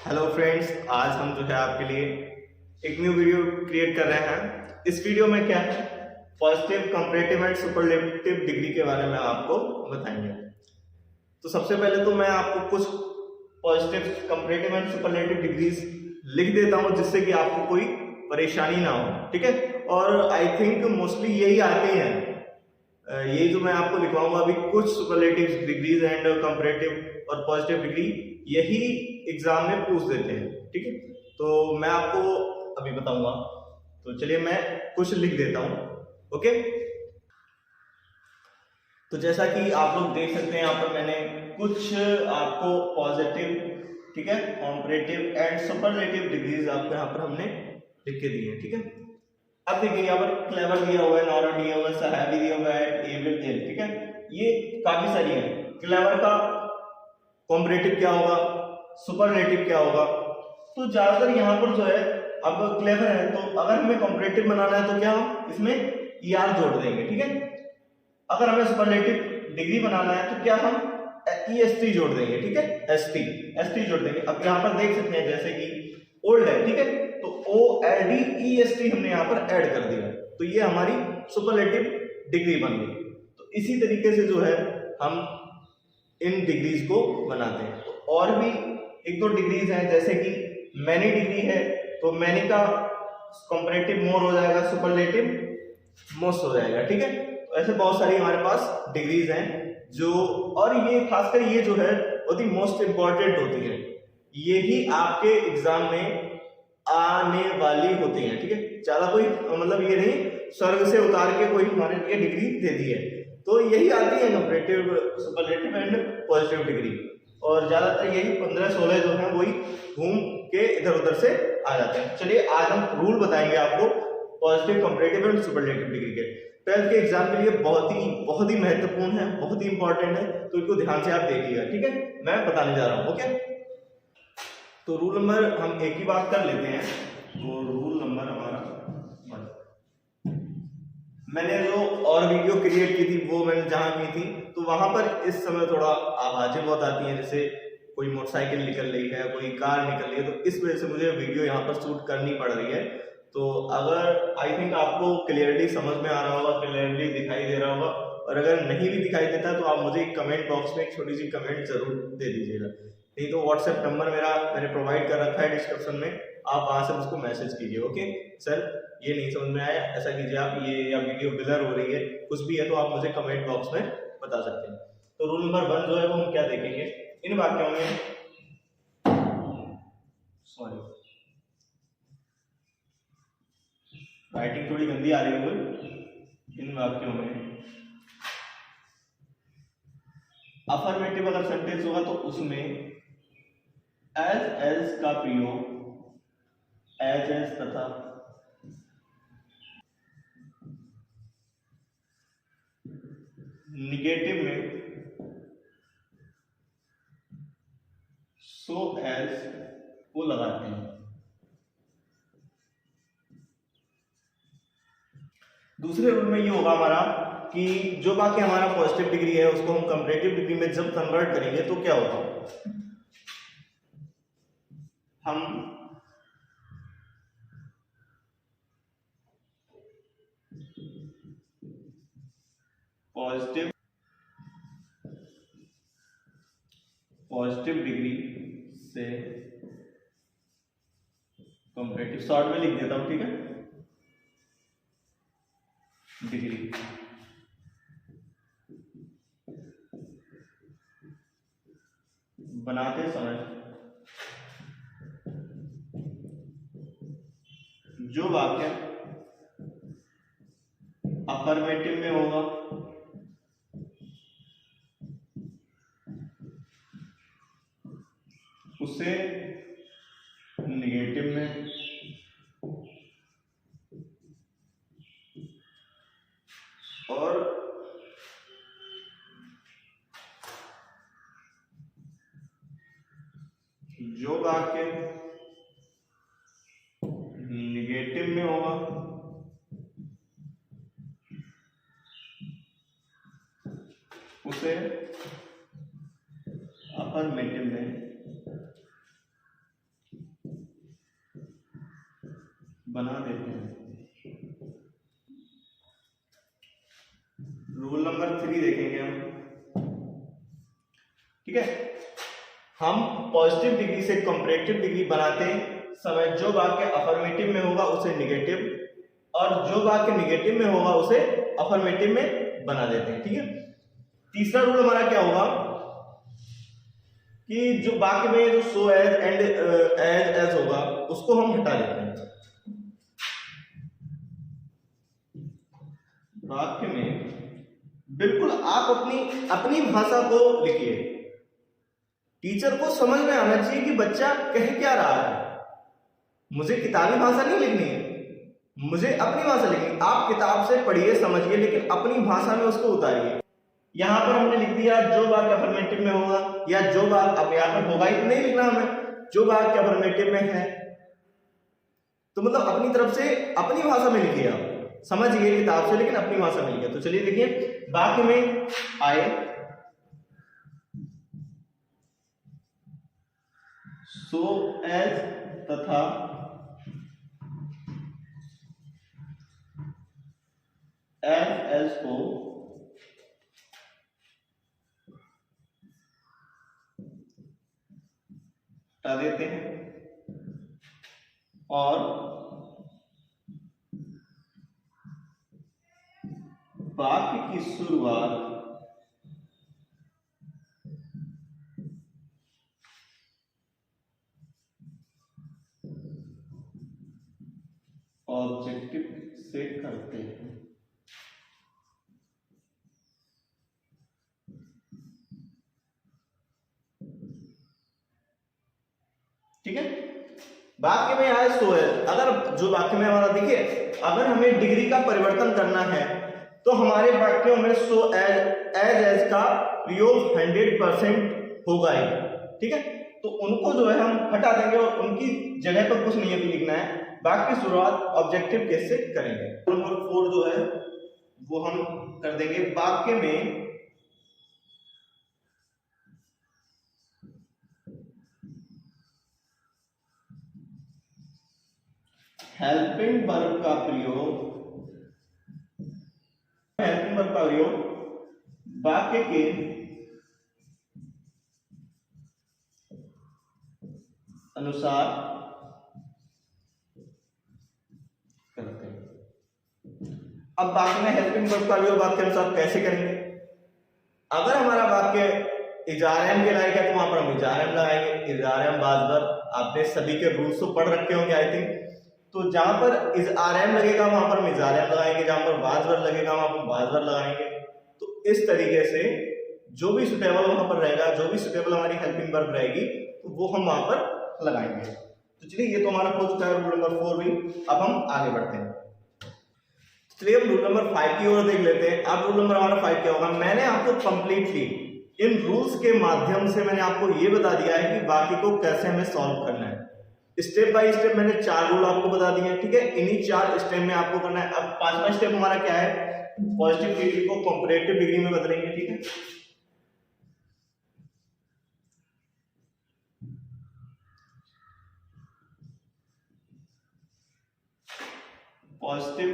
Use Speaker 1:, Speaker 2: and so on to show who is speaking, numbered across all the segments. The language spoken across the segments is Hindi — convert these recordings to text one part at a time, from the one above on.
Speaker 1: हेलो फ्रेंड्स, आज हम जो है आपके लिए एक न्यू वीडियो क्रिएट कर रहे हैं। इस वीडियो में क्या है, positive, comparative and superlative degree के बारे में आपको बताएंगे। तो सबसे पहले तो मैं आपको कुछ positive, comparative and superlative degrees लिख देता हूं जिससे कि आपको कोई परेशानी ना हो, ठीक है। और आई थिंक मोस्टली यही आती हैं, ये जो मैं आपको लिखवाऊंगा अभी, कुछ सुपरलेटिव डिग्रीज एंड कंपैरेटिव और पॉजिटिव डिग्री यही एग्जाम में पूछ देते हैं, ठीक है। तो मैं आपको अभी बताऊंगा, तो चलिए मैं कुछ लिख देता हूं, ओके। तो जैसा कि आप लोग देख सकते हैं यहाँ पर मैंने कुछ आपको पॉजिटिव, ठीक है, कंपैरेटिव एंड सुपरलेटिव डिग्रीज आपको यहाँ पर हमने लिख के दी है, ठीक है। अब देखिए यहाँ पर क्लेवर दिया हुआ है, नॉरा दिया हुआ है, सहाबी दिया हुआ है, एबल, ठीक है। ये काफी सारी है। क्लेवर का कॉम्परेटिव क्या होगा, सुपरलेटिव क्या होगा, तो ज्यादातर यहाँ पर जो है, अब क्लेवर है तो अगर हमें कॉम्परेटिव बनाना है तो क्या हम इसमें ER जोड़ देंगे, ठीक है। अगर हमें सुपरलेटिव डिग्री बनाना है तो क्या हम EST जोड़ देंगे, ठीक है, ST जोड़ देंगे। अब यहाँ पर देख सकते हैं जैसे कि ओल्ड है, ठीक है, तो OLD हमने यहाँ पर ऐड कर दिया, तो ये हमारी सुपरलेटिव डिग्री बन गई। तो इसी तरीके से जो है हम इन डिग्रीज को बनाते हैं। तो और भी एक दो डिग्रीज हैं, जैसे कि मैनी डिग्री है, तो मैनी का कंपैरेटिव मोर हो जाएगा, सुपरलेटिव मोस्ट हो जाएगा, ठीक है। तो ऐसे बहुत सारी हमारे पास डिग्रीज हैं जो, और ये खासकर ये जो है बहुत ही मोस्ट इंपॉर्टेंट होती है, ये ही आपके एग्जाम में आने वाली होती है, ठीक है। ज्यादा कोई मतलब ये नहीं स्वर्ग से उतार के कोई हमारे लिए डिग्री दे दी है, तो यही आती है comparative, superlative and positive degree. और ज्यादातर यही 15-16 जो है वही घूम के इधर उधर से आ जाते हैं। चलिए आज हम रूल बताएंगे आपको positive, comparative and superlative degree के। 12th के एग्जाम के लिए बहुत ही महत्वपूर्ण है, बहुत ही इंपॉर्टेंट है, तो इनको ध्यान से आप देखिएगा, ठीक है। मैं बताने जा रहा हूं, ओके। तो रूल नंबर हम एक ही बात कर लेते हैं। तो रूल नंबर हमारा, मैंने जो और वीडियो क्रिएट की थी वो मैंने जहां की थी, तो वहां पर इस समय थोड़ा आवाजें बहुत आती हैं, जैसे कोई मोटरसाइकिल निकल रही है, कोई कार निकल रही है, तो इस वजह से मुझे वीडियो यहाँ पर शूट करनी पड़ रही है। तो अगर आई थिंक आपको क्लियरली समझ में आ रहा होगा, क्लियरली दिखाई दे रहा होगा, और अगर नहीं भी दिखाई देता तो आप मुझे कमेंट बॉक्स में एक छोटी सी कमेंट जरूर दे दीजिएगा। नहीं तो व्हाट्सएप नंबर मेरा मैंने प्रोवाइड कर रखा है डिस्क्रिप्शन में, आप वहां से मुझको मैसेज कीजिए, ओके। सर ये नहीं समझ में आया, ऐसा कीजिए आप, ये या वीडियो ब्लर हो रही है, कुछ भी है तो आप मुझे कमेंट बॉक्स में बता सकते हैं। तो रूल नंबर 1 जो है वो हम क्या देखेंगे, इन वाक्यों में, सॉरी राइटिंग थोड़ी गंदी आ रही है मुझे, इन वाक्यों में अफर्मेटिव अगर सेंटेंस होगा तो उसमें एज का प्रयोग एज तथा निगेटिव में सो एज को लगाते हैं। दूसरे रूल में ये होगा हमारा कि जो वाक्य हमारा पॉजिटिव डिग्री है उसको हम कंपैरेटिव डिग्री में जब कन्वर्ट करेंगे तो क्या होगा, हम पॉजिटिव डिग्री से कंपैरेटिव, शॉर्ट में लिख देता हूं, ठीक है, डिग्री बनाते समय जो वाक्य अफर्मेटिव में होगा उसे निगेटिव में और जो वाक्य निगेटिव में होगा उसे अफर्मेटिव में बना देते हैं। रूल नंबर 3 देखेंगे हम, ठीक है। हम पॉजिटिव डिग्री से कंपैरेटिव डिग्री बनाते समय जो वाक्य अफर्मेटिव में होगा उसे निगेटिव, और जो वाक्य निगेटिव में होगा उसे अफर्मेटिव में बना देते हैं, ठीक है। तीसरा रूल हमारा क्या होगा कि जो वाक्य में जो सो एज एंड एज होगा उसको हम हटा देते हैं। वाक्य में बिल्कुल आप अपनी भाषा को लिखिए। टीचर को समझ में आना चाहिए कि बच्चा कह क्या रहा है। मुझे किताबी भाषा नहीं लिखनी है, मुझे अपनी भाषा लिखनी। आप किताब से पढ़िए, समझिए, लेकिन अपनी भाषा में उसको उतारिए। यहां पर हमने लिख दिया जो वाक्य अफर्मेटिव में होगा, या जो वाक्य अब यहां पर होगा ही नहीं लिखना हमें, जो वाक्य अफर्मेटिव में है तो मतलब अपनी तरफ से अपनी भाषा में लिखिए। आप समझिए किताब से, लेकिन अपनी भाषा में लिखिए। तो चलिए देखिए, वाक्य में आए सो एज तथा एज को हटा देते हैं और वाक्य की शुरुआत ऑब्जेक्टिव से करते हैं, ठीक है। वाक्य में आए सो है, अगर जो वाक्य में हमारा देखिए, अगर हमें डिग्री का परिवर्तन करना है तो हमारे वाक्यों में सो एज का प्रयोग 100% होगा ही, ठीक है। तो उनको जो है हम हटा देंगे और उनकी जगह पर कुछ नहीं अभी लिखना है। वाक्य की शुरुआत ऑब्जेक्टिव केस से करेंगे। नंबर 4 जो है वो हम कर देंगे। वाक्य में हेल्पिंग वर्ब का प्रयोग वाक्य के अनुसार करते हैं। अब वाक्य में हेल्पिंग वर्ब का प्रयोग वाक्य के अनुसार कैसे करेंगे? अगर हमारा वाक्य इजारम के लायक है तो वहां पर हम इजारम लगाएंगे। इजारम बाजबर आपने सभी के रूल्स तो पढ़ रखे होंगे आई थिंक। तो जहां पर इजारम लगेगा वहां पर हम इजारम लगाएंगे, जहां पर बाजबर लगेगा वहां पर बाजबर लगाएंगे। तो इस तरीके से जो भी सुटेबल वहां पर रहेगा, जो भी सुटेबल हमारी हेल्पिंग वर्ब रहेगी तो वो हम वहां पर लगाएंगे। तो चलिए ये तो हमारा हो चुका है रूल नंबर 4 भी। अब हम आगे बढ़ते हैं। चलिए हम रूल नंबर 5 की ओर देख लेते हैं। अब रूल नंबर हमारा 5 क्या होगा? मैंने आपको कंप्लीटली इन रूल्स के माध्यम से मैंने आपको ये बता दिया है कि वाक्य को कैसे हमें सॉल्व करना है। स्टेप बाय स्टेप मैंने 4 रूल आपको बता दिए हैं, ठीक है। इन्हीं 4 स्टेप में आपको करना है। अब 5वां स्टेप हमारा क्या है? पॉजिटिव डिग्री को कंपैरेटिव डिग्री में बदलेंगे, ठीक है। पॉजिटिव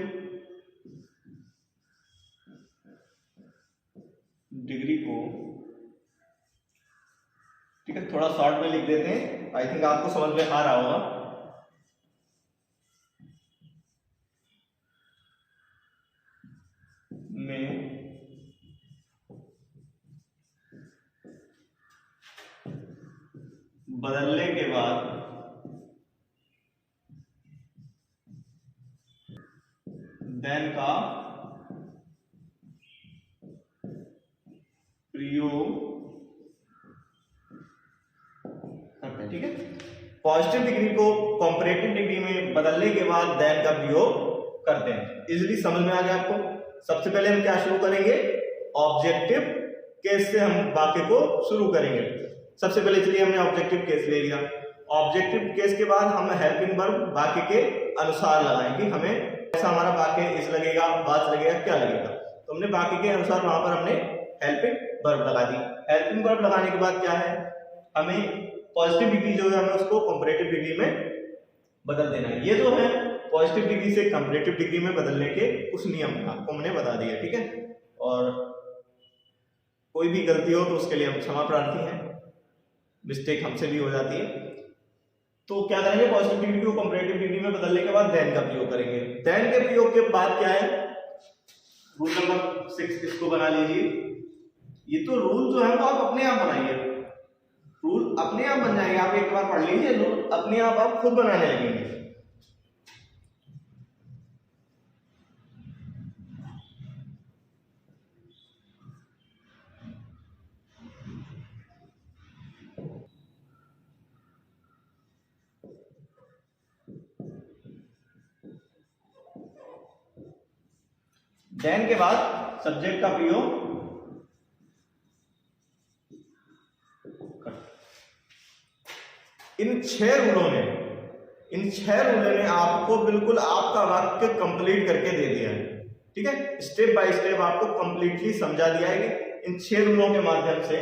Speaker 1: डिग्री को, ठीक है, थोड़ा शॉर्ट में लिख देते हैं, आई थिंक आपको समझ में आ रहा होगा। में बदलने के बाद देन का प्रयोग करते हैं, ठीक है। पॉजिटिव डिग्री को कंपैरेटिव डिग्री में बदलने के बाद देन का प्रयोग करते हैं। इजीली समझ में आ गया आपको? सबसे पहले हम क्या शुरू करेंगे? ऑब्जेक्टिव केस से हम वाक्य को शुरू करेंगे। सबसे पहले चलिए हमने ऑब्जेक्टिव केस ले लिया। ऑब्जेक्टिव केस के बाद हम हेल्पिंग वर्ब वाक्य के अनुसार लगाएंगे। हमें ऐसा हमारा वाक्य इस लगेगा, वाज लगेगा, क्या लगेगा, तो हमने वाक्य के अनुसार वहां पर हमने हेल्पिंग वर्ब लगा दी। हेल्पिंग वर्ब लगाने के बाद क्या है? हमें पॉजिटिव डिग्री जो है हमें उसको कंपैरेटिव डिग्री में बदल देना है। ये जो है पॉजिटिव डिग्री से कंपैरेटिव डिग्री में बदलने के कुछ नियम आपको हमने बता दिए, ठीक है। और कोई भी गलती हो तो उसके लिए हम क्षमा प्रार्थी हैं, मिस्टेक हमसे भी हो जाती है। तो क्या करेंगे, पॉजिटिव डिग्री को कंपैरेटिव डिग्री में बदलने के बाद देन का प्रयोग करेंगे। देन के प्रयोग के बाद क्या है, रूल नंबर 6 इसको बना लीजिए। ये तो रूल जो है वो आप अपने आप बनाइए, रूल अपने आप बन जाएंगे। आप एक बार पढ़ लीजिए, रूल अपने आप खुद बनाने लगेंगे। देन के बाद सब्जेक्ट का प्रयोग इन 6 रूलों ने आपको बिल्कुल आपका वाक्य कंप्लीट करके दे दिया है, ठीक है। स्टेप बाय स्टेप आपको कंप्लीटली समझा दिया है कि इन 6 रूलों के माध्यम से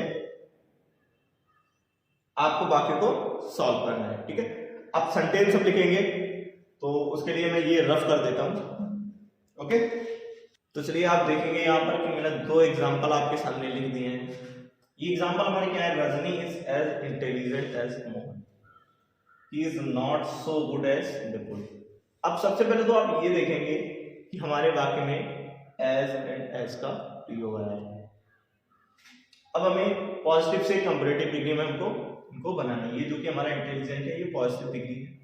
Speaker 1: आपको वाक्य को सॉल्व करना है, ठीक है। अब सेंटेंस हम लिखेंगे तो उसके लिए मैं ये रफ कर देता हूं, ओके। तो चलिए आप देखेंगे यहाँ पर कि मैंने 2 एग्जाम्पल आपके सामने लिख दिए हैं। ये एग्जाम्पल हमारे क्या है, Rajni is as intelligent as Mohan, he is not so good as Vipul. अब सबसे पहले तो आप ये देखेंगे कि हमारे वाक्य में एज एंड एज का प्रयोग आया है। अब हमें पॉजिटिव से कंपैरेटिव डिग्री में इनको बनाना है। ये जो कि हमारा इंटेलिजेंट है ये पॉजिटिव डिग्री है,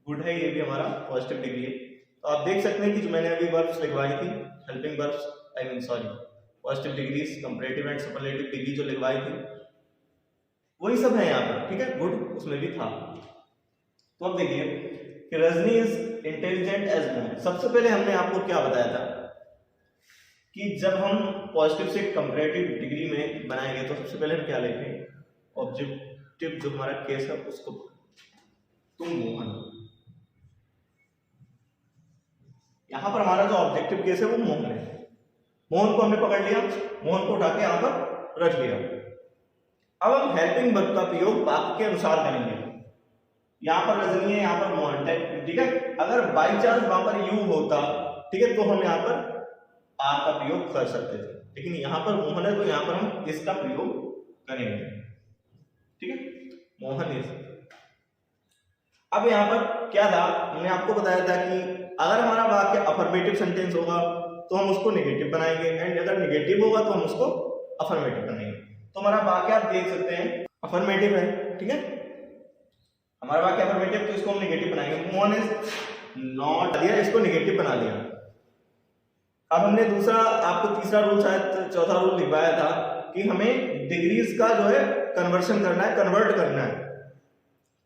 Speaker 1: गुड है ये भी हमारा पॉजिटिव डिग्री है। तो आप देख सकते हैं कि जो मैंने अभी वर्ब्स लिखवाई थी, helping verbs, positive degrees, comparative and superlative degree जो लिखवाई थी वही सब है यहाँ पर, ठीक है। गुड उसमें भी था। तो अब देखिए कि Rajni is intelligent as Mohan. सबसे पहले हमने आपको क्या बताया था कि जब हम पॉजिटिव से कंपैरेटिव डिग्री में बनाएंगे तो सबसे पहले हम क्या लिखेंगे, ऑब्जेक्टिव जो हमारा केस है उसको, तुम मोहन। यहां पर हमारा जो ऑब्जेक्टिव केस है वो मोहन है। मोहन को हमने पकड़ लिया, मोहन को उठा के यहां पर रख लिया। अब हम हेल्पिंग वर्ब का प्रयोग वाक्य के अनुसार करेंगे। यहां पर रजनी है, यहां पर मोहन है, ठीक है। अगर बाई चांस वहां पर यू होता, ठीक है, तो हम यहां पर आर का प्रयोग कर सकते थे, लेकिन यहां पर मोहन है तो यहां पर हम इसका प्रयोग करेंगे, ठीक है, मोहन इज। अब यहां पर क्या था, हमने आपको बताया था कि अगर हमारा वाक्य अफर्मेटिव सेंटेंस होगा तो हम उसको नेगेटिव बनाएंगे, एंड अगर नेगेटिव होगा तो हम उसको अफर्मेटिव बनाएंगे। तो हमारा वाक्य आप देख सकते हैं अफर्मेटिव है, ठीक है, हमारा वाक्य अफर्मेटिव, तो इसको हम नेगेटिव बनाएंगे। मोहन इज नॉट दिया, इसको नेगेटिव बना दिया। अब हमने दूसरा, आपको तीसरा रूल शायद चौथा रूल लिखवाया था कि हमें डिग्रीज का जो है कन्वर्शन करना है, कन्वर्ट करना है,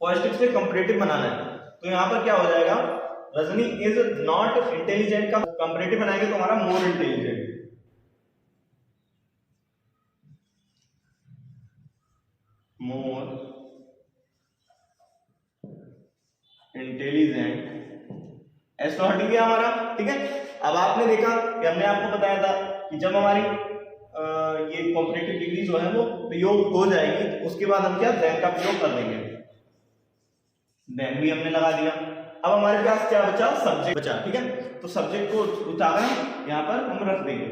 Speaker 1: पॉजिटिव से कंपैरेटिव बनाना है। तो यहां पर क्या हो जाएगा, रजनी इज नॉट इंटेलिजेंट का कंपैरेटिव बनाएंगे तो हमारा more intelligent, more intelligent, S तो हट गया हमारा, ठीक है। अब आपने देखा कि हमने आपको बताया था कि जब हमारी ये कंपैरेटिव डिग्री जो है वो प्रयोग हो जाएगी तो उसके बाद हम क्या देन का प्रयोग कर देंगे। देन भी हमने लगा दिया। अब हमारे पास क्या बचा, सब्जेक्ट बचा, ठीक है। तो सब्जेक्ट को उतारकर यहाँ पर हम रख देंगे।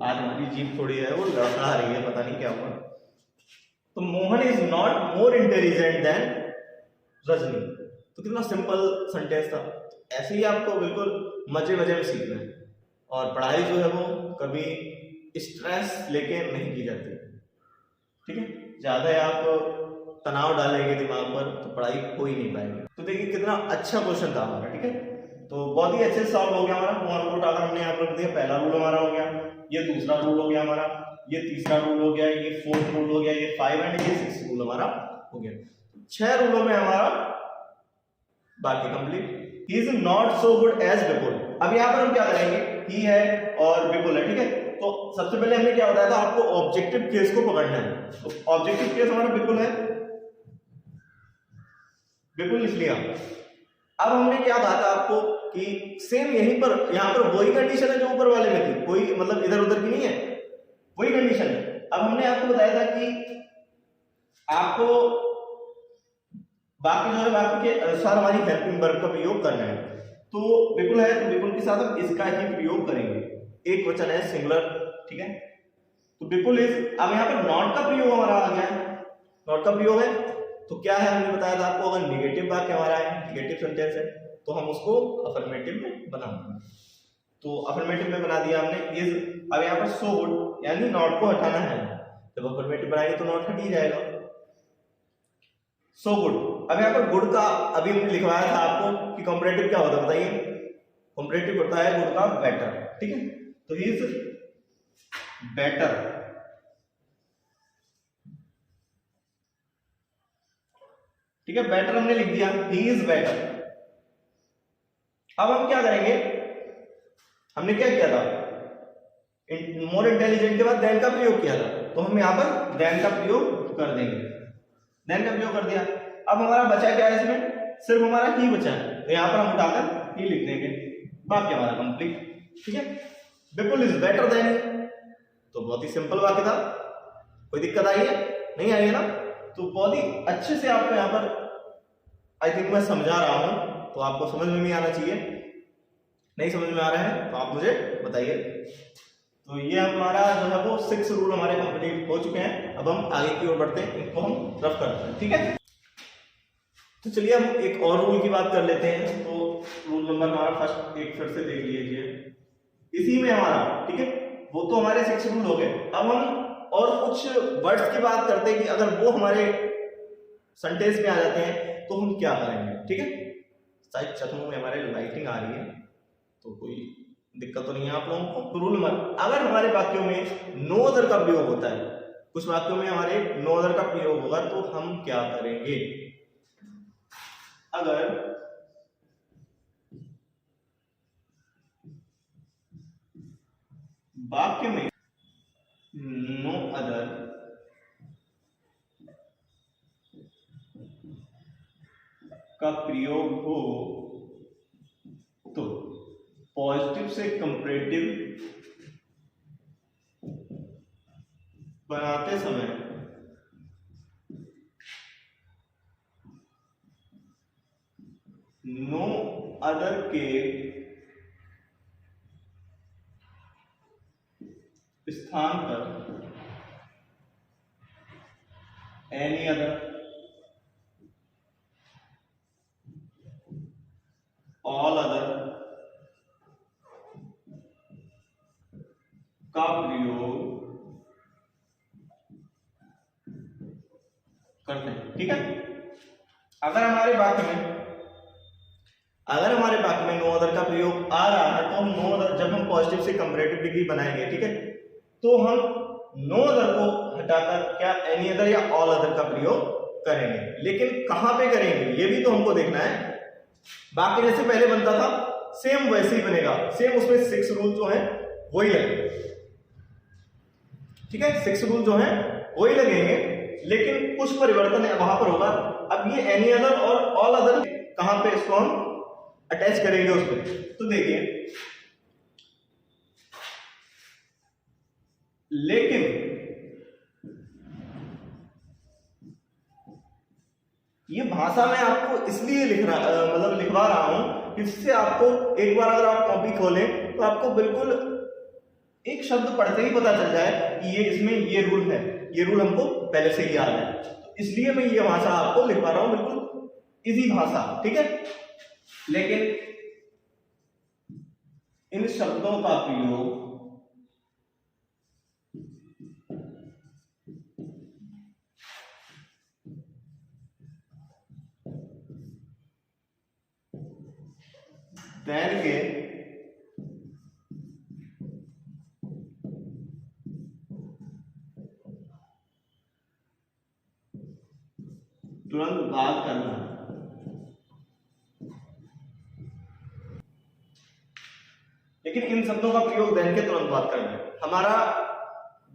Speaker 1: आज हमारी जीभ थोड़ी है वो लड़खड़ा रही है, पता नहीं क्या हुआ। तो Mohan is not more intelligent then Rajni. तो कितना सिंपल सेंटेंस था। ऐसे ही आपको बिल्कुल मजे मजे में सीखना है, और पढ़ाई जो है वो कभी स्ट्रेस लेके नहीं की जाती, ठीक है। ज्यादा आप तनाव डालेंगे दिमाग पर तो पढ़ाई हो ही नहीं पाएगी। तो देखिए कितना अच्छा क्वेश्चन था हमारा, ठीक है। तो बहुत ही अच्छे से सॉल्व हो गया हमारा। मोहन को उठाकर हमने यहाँ पर रख दिया, पहला रूल हमारा हो गया, ये दूसरा रूल हो गया हमारा, ये तीसरा रूल हो गया, ये फोर्थ रूल हो गया, ये 5 एंड ये 6 रूल हमारा हो गया। 6 रूलों में हमारा बाकी complete. He is not so good as Vipul. अब यहाँ पर हम क्या करेंगे, ही है और विपुल है, ठीक है। तो सबसे पहले हमने क्या बताया था, आपको ऑब्जेक्टिव केस को पकड़ना है। तो ऑब्जेक्टिव केस हमारा विपुल है, विपुल लिख लिया। अब हमने क्या कहा था आपको कि सेम यहीं पर, यहां पर वही कंडीशन है जो ऊपर वाले में थी, कोई मतलब इधर उधर की नहीं है, वही कंडीशन है। अब हमने आपको बताया था कि आपको बाकी जो है बाकी के अनुसार हमारी हेल्पिंग वर्ब का प्रयोग करना है। तो बिल्कुल है तो बिल्कुल के साथ हम इसका ही प्रयोग करेंगे। एक वचन है सिंगुलर, ठीक है। तो बिल्कुल इज, अब यहाँ पर नॉट का प्रयोग हमारा आ गया है, नॉट का प्रयोग है तो क्या है, हमने बताया था आपको, अगर निगेटिव वाक्य हमारा है, निगेटिव सेंटेंस है, तो हम उसको अफर्मेटिव में बनाएंगे। तो अफर्मेटिव में बना दिया हमने इज। अब यहाँ पर सो गुड, यानी नॉट को हटाना है, जब अफर्मेटिव बनाएंगे तो नॉट हट ही जाएगा। सो गुड, अब यहाँ पर गुड का अभी हमने लिखवाया था आपको कि कंपैरेटिव क्या होता है, बताइए। कंपैरेटिव होता है गुड का बेटर, ठीक है। तो ही इज बेटर, ठीक है, बेटर हमने लिख दिया, ही इज बेटर। अब हम क्या करेंगे, हमने क्या किया था, मोर इंटेलिजेंट के बाद देन का प्रयोग किया था, तो हम यहां पर देन का प्रयोग कर देंगे, देन का प्रयोग कर दिया। अब हमारा बचा क्या है, इसमें सिर्फ हमारा ही बचा है, तो यहां पर हम उठाकर ही लिख देंगे, वाक्य हमारा कंप्लीट, ठीक है। बिल्कुल इज बेटर देन, तो बहुत ही सिंपल वाक्य था, कोई दिक्कत आई है, नहीं आई है ना। तो बहुत ही अच्छे से आपको यहाँ पर आई थिंक मैं समझा रहा हूं, तो आपको समझ में भी आना चाहिए। नहीं समझ में आ रहा है तो आप मुझे बताइए। तो ये हमारा जो है वो 6 रूल हमारे कंप्लीट हो चुके हैं। अब हम आगे की ओर बढ़ते हैं, इनको हम रफ करते हैं, ठीक है। तो चलिए हम एक और रूल की बात कर लेते हैं। तो रूल नंबर हमारा फर्स्ट एक फिर से देख लीजिए, इसी में हमारा, ठीक है, वो तो हमारे 6 रूल हो गए। अब हम और कुछ वर्ड्स की बात करते हैं कि अगर वो हमारे सेंटेंस में आ जाते हैं तो हम क्या करेंगे, ठीक है। शायद चश्मों में हमारे लाइटिंग आ रही है, तो कोई दिक्कत तो नहीं है आप लोगों को। तो रूल नंबर, अगर हमारे वाक्यों में नो अदर का प्रयोग होता है, कुछ वाक्यों में हमारे नो अदर का प्रयोग होगा, तो हम क्या करेंगे। अगर वाक्य में नो अदर का प्रयोग हो तो पॉजिटिव से कंपैरेटिव बनाते समय नो अदर के स्थान पर एनी अदर, ऑल अदर का प्रयोग करते हैं, ठीक है। अगर हमारे वाक्य में नो अदर का प्रयोग आ रहा है, तो हम नो अदर, जब हम पॉजिटिव से कंपैरेटिव डिग्री बनाएंगे, ठीक है, तो हम नो अदर को हटाकर क्या एनी अदर या ऑल अदर का प्रयोग करेंगे। लेकिन कहां पे करेंगे ये भी तो हमको देखना है। बाकी जैसे पहले बनता था सेम वैसे ही बनेगा, सेम उसमें 6 रूल जो है वही लगेंगे, ठीक है। 6 रूल जो है वही लगेंगे, लेकिन कुछ परिवर्तन है वहां पर होगा। अब ये एनी अदर और ऑल अदर कहां पे इसको हम अटैच करेंगे उसमें, तो देखिए, लेकिन ये भाषा में आपको इसलिए लिखवा रहा हूं, इससे आपको एक बार अगर आप कॉपी खोलें तो आपको बिल्कुल एक शब्द पढ़ते ही पता चल जाए कि ये इसमें ये रूल है, ये रूल हमको पहले से ही याद है। तो इसलिए मैं ये भाषा आपको लिखवा रहा हूं, बिल्कुल इजी भाषा, ठीक है। लेकिन इन शब्दों का प्रयोग देन के तुरंत बाद करना है। लेकिन इन शब्दों का प्रयोग देन के तुरंत बाद करना है। हमारा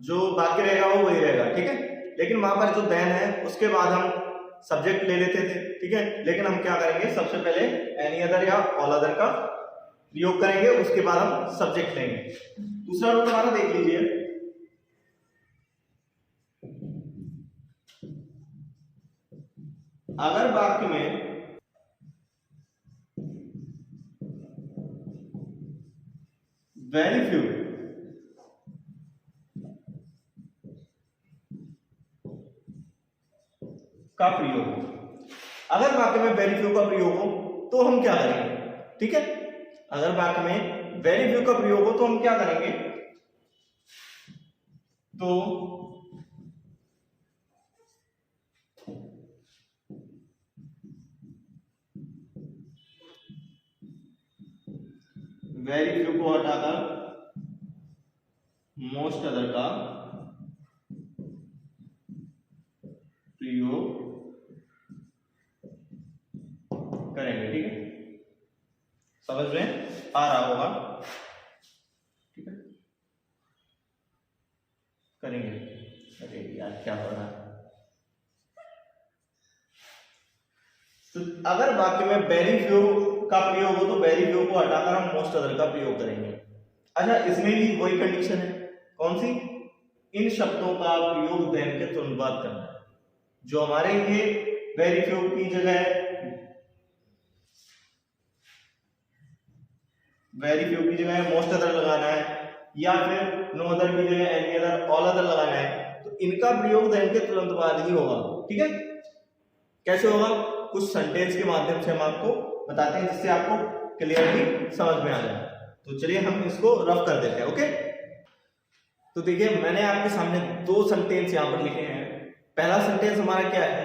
Speaker 1: जो वाक्य रहेगा वो वही रहेगा, ठीक है। लेकिन वहां पर जो देन है उसके बाद हम सब्जेक्ट ले लेते थे, ठीक है। लेकिन हम क्या करेंगे, सबसे पहले एनी अदर या ऑल अदर का प्रयोग करेंगे, उसके बाद हम सब्जेक्ट लेंगे। दूसरा रूल हमारा देख लीजिए, अगर वाक्य में वेरी फ्यू का प्रयोग हो, अगर वाक्य में वेरी फ्यू का प्रयोग हो तो हम क्या करेंगे, ठीक है। अगर वाक्य में वेरी फ्यू का प्रयोग हो तो हम क्या करेंगे, तो वेरी फ्यू को हटाकर मोस्ट अदर का प्रयोग करेंगे, ठीक है। समझ में आ रहा होगा, ठीक है, करेंगे। अरे यार क्या हो रहा है। तो अगर वाक्य में वेरी फ्यू का प्रयोग हो तो वेरी फ्यू को हटाकर हम मोस्ट अदर का प्रयोग करेंगे। अच्छा, इसमें भी वही कंडीशन है, कौन सी, इन शब्दों का प्रयोग देन के तुरंत बाद करना है। जो हमारे लिए वेरी फ्यू की जगह वेरी फ्यू की जगह मोस्ट अदर लगाना है, या फिर नो अदर की जगह एनी अदर, ऑल अदर लगाना है, तो इनका प्रयोग देन के तुरंत बाद ही होगा, ठीक है। कैसे होगा, कुछ सेंटेंस के माध्यम से हम आपको बताते हैं जिससे आपको क्लियरली समझ में आ जाए। तो चलिए हम इसको रफ कर देते हैं, ओके। तो देखिए मैंने आपके सामने दो सेंटेंस यहां पर लिखे हैं। पहला सेंटेंस हमारा क्या है,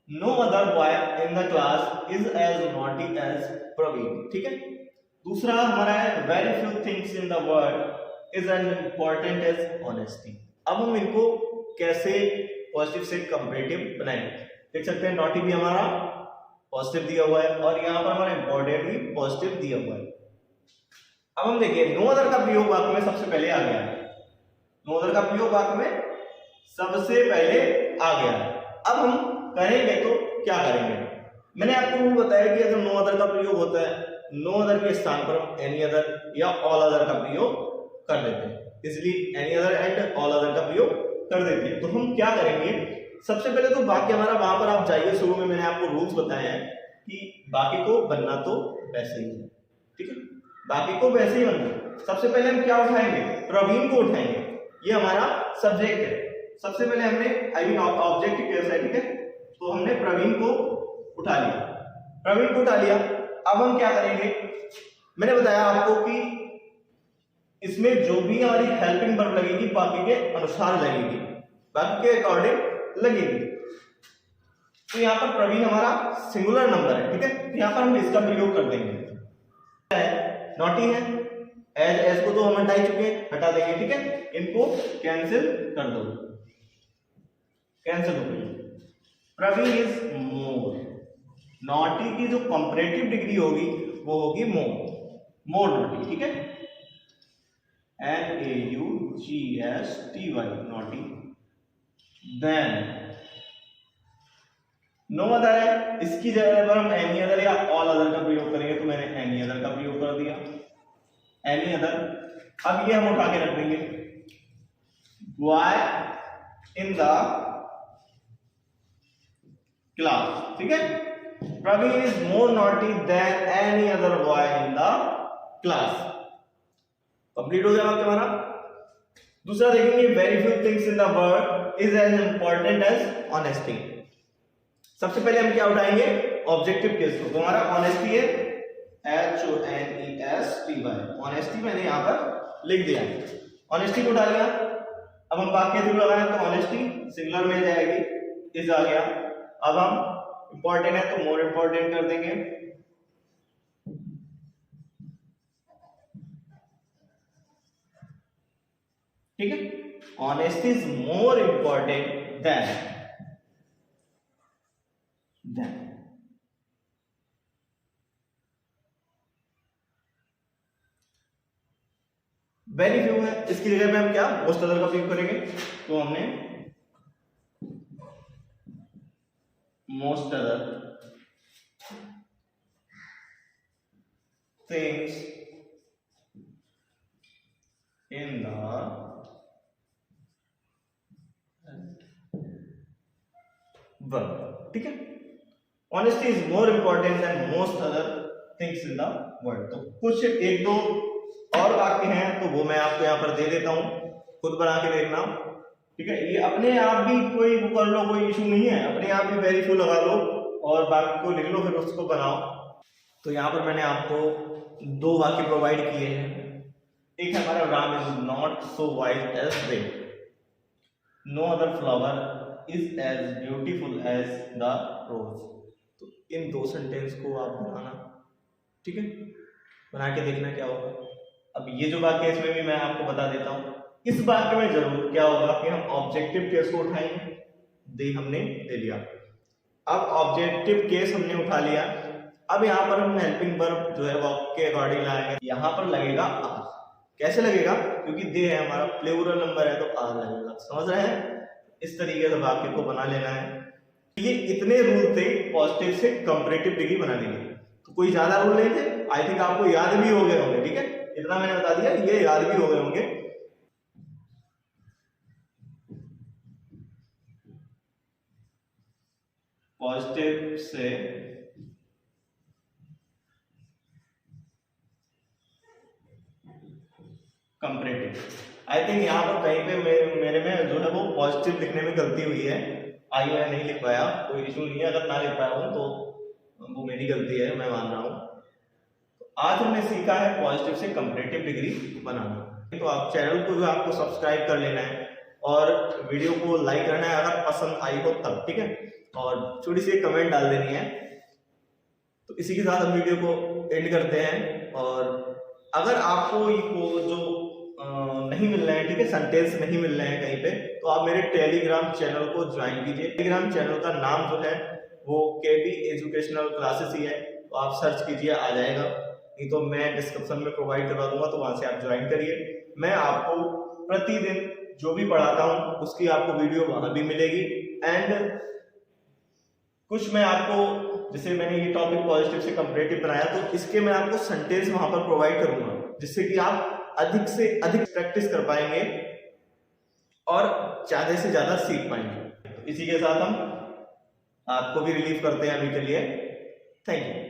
Speaker 1: no other boy in the class is as naughty as Praveen, ठीक है। दूसरा हमारा है very few things in the world is as important as honesty. अब हम इनको कैसे पॉजिटिव से कंपैरेटिव बनाएंगे, देख सकते हैं नॉटी भी हमारा पॉजिटिव दिया हुआ है और यहाँ पर हमारा इंपॉर्टेंट भी पॉजिटिव दिया हुआ है। अब हम देखिए नो अदर का प्रयोग वाक्य में सबसे पहले आ गया है, नो अदर का प्रयोग वाक्य में सबसे पहले आ गया है। अब हम करेंगे तो क्या करेंगे, मैंने आपको बताया कि अगर नो अदर का प्रयोग होता है, नो अदर के स्थान पर हम एनी अदर या ऑल अदर का प्रयोग कर देते हैं, इसलिए any other and all other का प्रयोग कर देते हैं। तो हम क्या करेंगे, सबसे पहले तो वाक्य हमारा वहां पर आप जाइए, शुरू में मैंने आपको रूल्स बताए हैं कि वाक्य को बनना तो वैसे ही है, ठीक है, वाक्य को वैसे ही बनना। सबसे पहले हम क्या उठाएंगे, प्रवीण को उठाएंगे, ये हमारा सब्जेक्ट है। सबसे पहले हमने आई मीन ऑब्जेक्ट कैसा है, ठीक है, तो हमने प्रवीण को उठा लिया, प्रवीण को उठा लिया। अब हम क्या करेंगे, मैंने बताया आपको कि इसमें जो भी हमारी हेल्पिंग वर्ब लगेगी वाक्य के अनुसार लगेगी, वाक्य के अकॉर्डिंग लगेगी। तो यहाँ पर प्रवीण हमारा सिंगुलर नंबर है, ठीक है, यहाँ पर हम इसका प्रयोग कर देंगे। नॉटी है, एज को तो हम हटा ही चुके हैं, हटा देंगे, ठीक है, इनको कैंसिल कर दो, कैंसिल हो गई। प्रवीण इज मोर, नॉटी की जो कंपैरेटिव डिग्री होगी वो होगी मोर, मोर नॉटी, ठीक है, NAUGSTY naughty. Then no other है, इसकी जगह पर हम एनी अदर या ऑल अदर का प्रयोग करेंगे, तो मैंने एनी अदर का प्रयोग कर दिया, एनी अदर। अब ये हम उठा के रख देंगे, वाई इन द क्लास, ठीक है, Praveen is more naughty than any other boy in the class. Complete हो गया वाक्य हमारा। दूसरा देखेंगे very few things in the world is as important as honesty. सबसे पहले हम क्या उठाएंगे, ऑब्जेक्टिव केस को, तो हमारा ऑनेस्टी है HONESTY, ऑनेस्टी मैंने यहां पर लिख दिया, ऑनेस्टी को उठा लिया। अब हम वाक्य थ्रू लगाएं तो ऑनेस्टी सिंगुलर में जाएगी, इज आ गया। अब हम इंपॉर्टेंट है तो मोर इंपॉर्टेंट कर देंगे, ठीक है, honesty is more important than very few है, इसकी जगह पे हम क्या मोस्ट अदर का प्रयोग करेंगे, तो हमने most other things in the world, ठीक है। Honesty is more important then most other things in the world. तो कुछ एक दो और वाक्य हैं तो वो मैं आपको यहाँ पर दे देता हूँ, खुद बना के देखना, ठीक है। ये अपने आप भी कोई वो कर लो, कोई इशू नहीं है, अपने आप भी वेरी फुल लगा लो और वाक्य को लिख लो, फिर उसको बनाओ। तो यहाँ पर मैंने आपको दो वाक्य प्रोवाइड किए हैं। एक है हमारा Ram is not so white as they, no other flower is as beautiful as the rose. तो इन दो सेंटेंस को आप बनाना, ठीक है, बना के देखना क्या होगा। अब ये जो वाक्य है इसमें भी मैं आपको बता देता हूँ। इस वाक्य में जरूर क्या होगा कि हम ऑब्जेक्टिव केस को उठाएंगे, दे हमने ले लिया। अब ऑब्जेक्टिव केस हमने उठा लिया, अब यहाँ पर हम हेल्पिंग वर्ब जो है वाक्य के अकॉर्डिंग लाएंगे। यहाँ पर लगेगा आर। कैसे लगेगा? क्योंकि दे है हमारा प्लूरल नंबर है तो आर लगेगा। समझ रहे हैं? इस तरीके से वाक्य को बना लेना है। ये इतने रूल थे पॉजिटिव से कंपैरेटिव डिग्री बनाने के। तो कोई ज्यादा रूल नहीं थे, आई थिंक आपको याद भी हो गए होंगे, ठीक है, इतना मैंने बता दिया, ये याद भी हो गए होंगे। पॉजिटिव से कंपैरेटिव, आई थिंक यहाँ पर कहीं पे मेरे में जो है वो पॉजिटिव लिखने में गलती हुई है, आई मैं नहीं लिख पाया, कोई इशू नहीं है, अगर ना लिख पाया हूँ तो वो मेरी गलती है, मैं मान रहा हूँ। तो आज हमने सीखा है पॉजिटिव से कंपैरेटिव डिग्री बनाना। तो आप चैनल को जो आपको सब्सक्राइब कर लेना है और वीडियो को लाइक करना है अगर पसंद आई हो तब, ठीक है, और छोटी सी कमेंट डाल देनी है। तो इसी के साथ हम वीडियो को एंड करते हैं। और अगर आपको ये जो नहीं मिल रहे हैं, ठीक है, सेंटेंस नहीं मिल रहे हैं कहीं पे, तो आप मेरे टेलीग्राम चैनल को ज्वाइन कीजिए। टेलीग्राम चैनल का नाम जो है वो केबी एजुकेशनल क्लासेस ही है, तो आप सर्च कीजिए आ जाएगा, नहीं तो मैं डिस्क्रिप्शन में प्रोवाइड करवा दूंगा, तो वहां से आप ज्वाइन करिए। मैं आपको प्रतिदिन जो भी पढ़ाता हूँ उसकी आपको वीडियो वहां भी मिलेगी। एंड कुछ मैं आपको, जैसे मैंने ये टॉपिक पॉजिटिव से कंपैरेटिव बनाया, तो इसके मैं आपको सेंटेंस वहां पर प्रोवाइड करूंगा, जिससे कि आप अधिक से अधिक प्रैक्टिस कर पाएंगे और ज्यादा से ज्यादा सीख पाएंगे। तो इसी के साथ हम आपको भी रिलीव करते हैं अभी के लिए। Thank you.